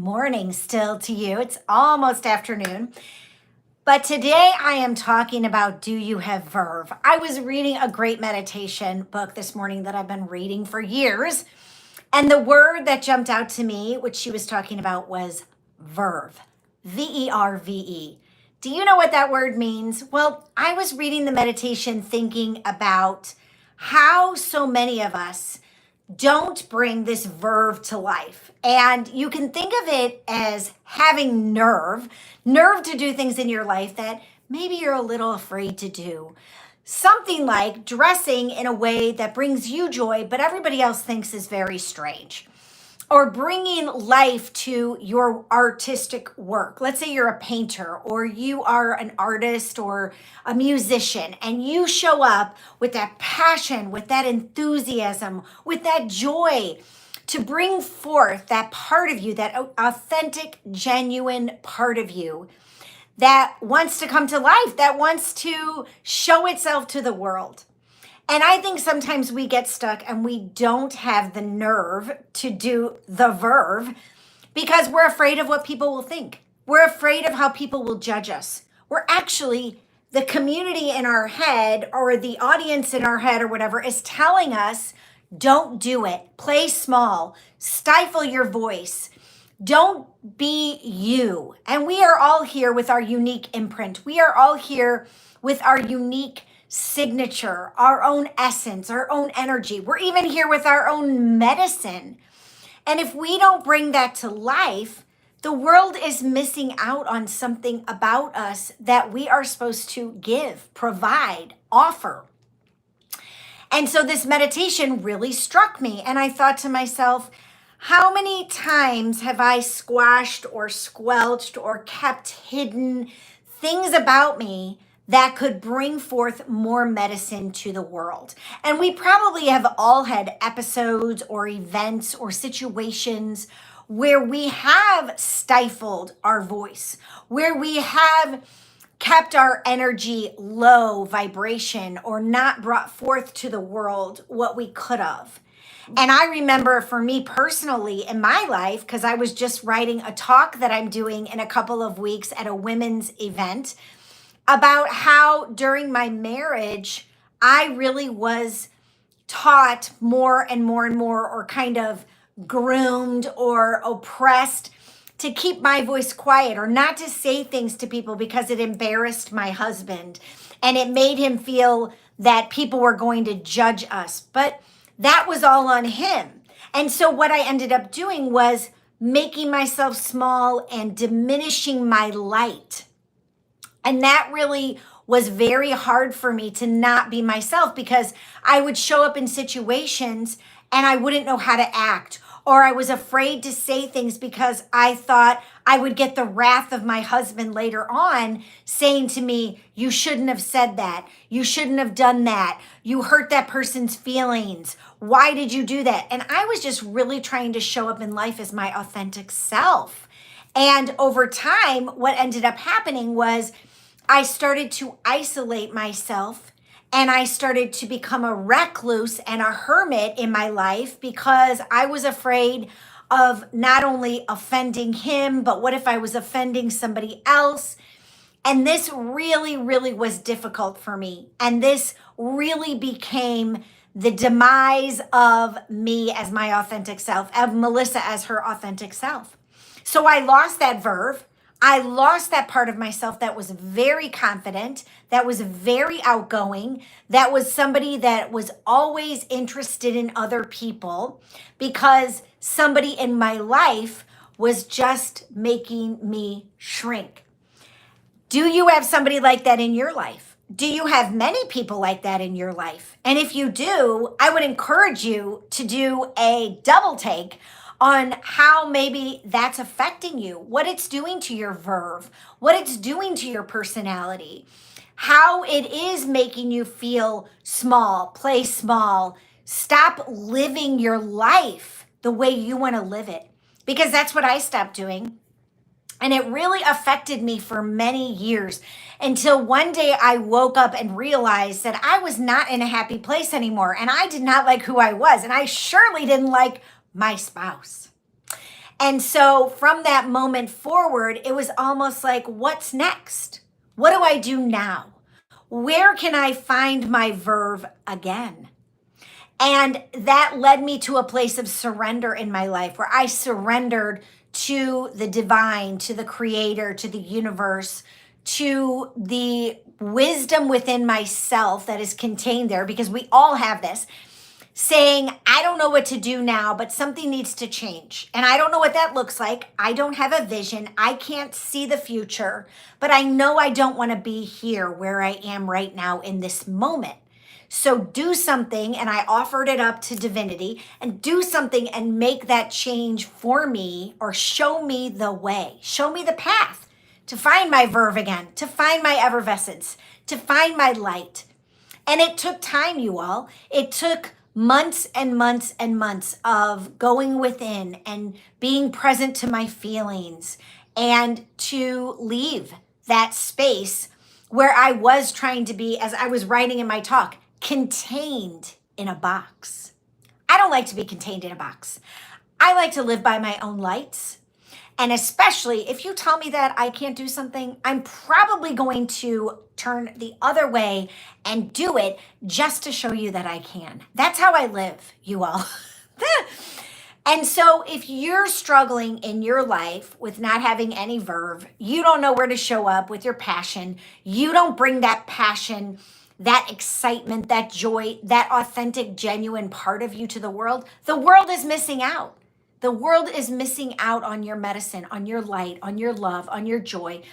morning still to you. It's almost afternoon. But today I am talking about, do you have verve? I was reading a great meditation book this morning that I've been reading for years. And the word that jumped out to me, which she was talking about, was verve. VERVE. Do you know what that word means? Well, I was reading the meditation thinking about how so many of us don't bring this verve to life. And you can think of it as having nerve to do things in your life that maybe you're a little afraid to do. Something like dressing in a way that brings you joy, but everybody else thinks is very strange. Or bringing life to your artistic work. Let's say you're a painter or you are an artist or a musician and you show up with that passion, with that enthusiasm, with that joy to bring forth that part of you, that authentic, genuine part of you that wants to come to life, that wants to show itself to the world. And I think sometimes we get stuck and we don't have the nerve to do the verve because we're afraid of what people will think. We're afraid of how people will judge us. We're actually, the community in our head or the audience in our head or whatever is telling us, don't do it. Play small. Stifle your voice. Don't be you. And we are all here with our unique imprint. We are all here with our unique signature, our own essence, our own energy. We're even here with our own medicine. And if we don't bring that to life, the world is missing out on something about us that we are supposed to give, provide, offer. And so this meditation really struck me. And I thought to myself, how many times have I squashed or squelched or kept hidden things about me that could bring forth more medicine to the world? And we probably have all had episodes or events or situations where we have stifled our voice, where we have kept our energy low vibration or not brought forth to the world what we could have. And I remember for me personally in my life, because I was just writing a talk that I'm doing in a couple of weeks at a women's event about how during my marriage, I really was taught more and more and more, or kind of groomed or oppressed to keep my voice quiet or not to say things to people because it embarrassed my husband and it made him feel that people were going to judge us. But that was all on him. And so what I ended up doing was making myself small and diminishing my light. And that really was very hard for me to not be myself because I would show up in situations and I wouldn't know how to act, or I was afraid to say things because I thought I would get the wrath of my husband later on saying to me, you shouldn't have said that. You shouldn't have done that. You hurt that person's feelings. Why did you do that? And I was just really trying to show up in life as my authentic self. And over time, what ended up happening was I started to isolate myself and I started to become a recluse and a hermit in my life because I was afraid of not only offending him, but what if I was offending somebody else? And this really, really was difficult for me. And this really became the demise of me as my authentic self, of Melissa as her authentic self. So I lost that verve. I lost that part of myself that was very confident, that was very outgoing, that was somebody that was always interested in other people because somebody in my life was just making me shrink. Do you have somebody like that in your life? Do you have many people like that in your life? And if you do, I would encourage you to do a double take on how maybe that's affecting you, what it's doing to your verve, what it's doing to your personality, how it is making you feel small, play small, stop living your life the way you want to live it. Because that's what I stopped doing. And it really affected me for many years until one day I woke up and realized that I was not in a happy place anymore. And I did not like who I was. And I surely didn't like my spouse. And so from that moment forward, it was almost like, what's next? What do I do now? Where can I find my verve again? And that led me to a place of surrender in my life where I surrendered to the divine, to the creator, to the universe, to the wisdom within myself that is contained there, because we all have this, saying, I don't know what to do now, but something needs to change. And I don't know what that looks like. I don't have a vision. I can't see the future, but I know I don't want to be here where I am right now in this moment. So do something, and I offered it up to divinity, and do something and make that change for me, or show me the way, show me the path to find my verve again, to find my effervescence, to find my light. And it took time, you all. It took months and months and months of going within and being present to my feelings, and to leave that space where I was trying to be, as I was writing in my talk, contained in a box. I don't like to be contained in a box. I like to live by my own lights. And especially if you tell me that I can't do something, I'm probably going to turn the other way and do it just to show you that I can. That's how I live, you all. And so if you're struggling in your life with not having any verve, you don't know where to show up with your passion, you don't bring that passion, that excitement, that joy, that authentic, genuine part of you to the world is missing out. The world is missing out on your medicine, on your light, on your love, on your joy,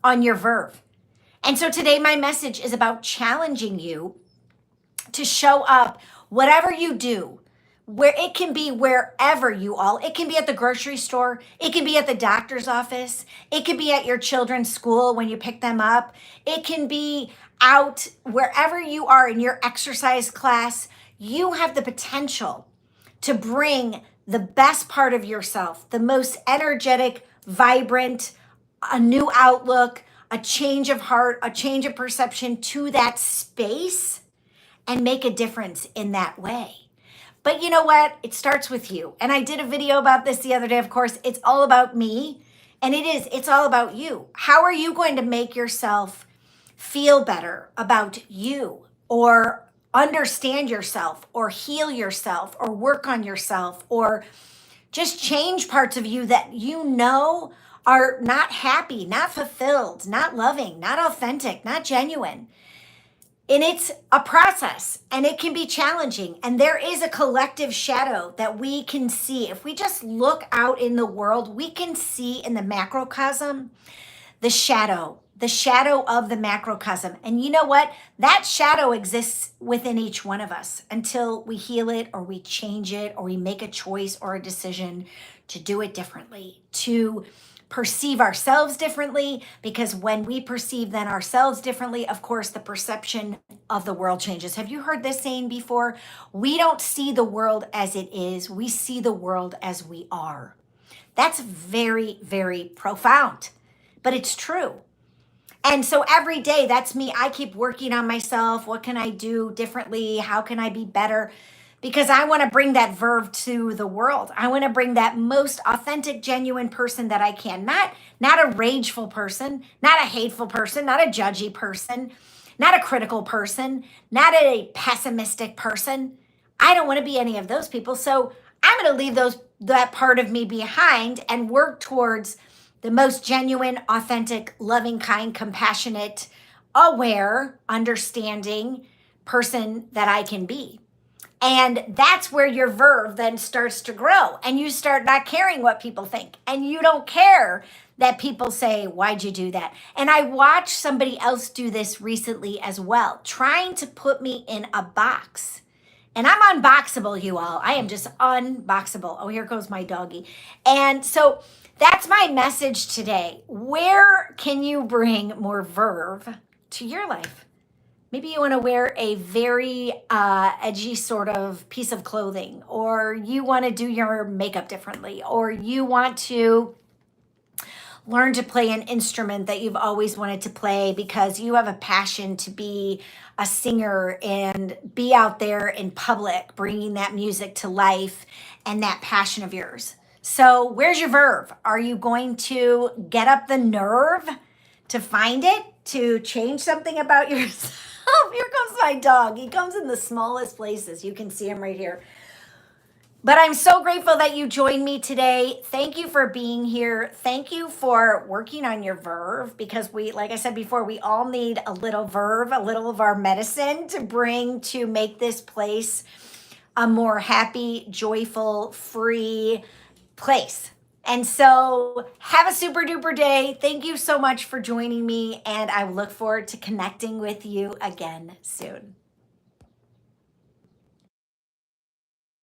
on your verve. And so today my message is about challenging you to show up whatever you do, where it can be wherever you all, it can be at the grocery store, it can be at the doctor's office, it can be at your children's school when you pick them up, it can be out wherever you are in your exercise class. You have the potential to bring the best part of yourself, the most energetic, vibrant, a new outlook, a change of heart, a change of perception to that space, and make a difference in that way. But you know what? It starts with you. And I did a video about this the other day. Of course, it's all about me. And it's all about you. How are you going to make yourself feel better about you, or understand yourself, or heal yourself, or work on yourself, or just change parts of you that you know are not happy, not fulfilled, not loving, not authentic, not genuine? And it's a process, and it can be challenging. And there is a collective shadow that we can see. If we just look out in the world, we can see in the macrocosm the shadow of the macrocosm. And you know what? That shadow exists within each one of us until we heal it, or we change it, or we make a choice or a decision to do it differently, to perceive ourselves differently. Because when we perceive then ourselves differently, of course, the perception of the world changes. Have you heard this saying before? We don't see the world as it is. We see the world as we are. That's very, very profound, but it's true. And so every day, that's me. I keep working on myself. What can I do differently? How can I be better? Because I want to bring that verve to the world. I want to bring that most authentic, genuine person that I can. Not a rageful person, not a hateful person, not a judgy person, not a critical person, not a pessimistic person. I don't want to be any of those people. So I'm going to leave that part of me behind and work towards the most genuine, authentic, loving, kind, compassionate, aware, understanding person that I can be. And that's where your verve then starts to grow, and you start not caring what people think, and you don't care that people say, why'd you do that? And I watched somebody else do this recently as well, trying to put me in a box. And I'm unboxable, you all. I am just unboxable. Oh, here goes my doggy. And so that's my message today. Where can you bring more verve to your life? Maybe you want to wear a very edgy sort of piece of clothing, or you want to do your makeup differently, or you want to learn to play an instrument that you've always wanted to play because you have a passion to be a singer and be out there in public, bringing that music to life and that passion of yours. So where's your verve? Are you going to get up the nerve to find it, to change something about yourself? Here comes my dog. He comes in the smallest places. You can see him right here. But I'm so grateful that you joined me today. Thank you for being here. Thank you for working on your verve, because we, like I said before, we all need a little verve, a little of our medicine to bring to make this place a more happy, joyful, free place. And so have a super duper day. Thank you so much for joining me, and I look forward to connecting with you again soon.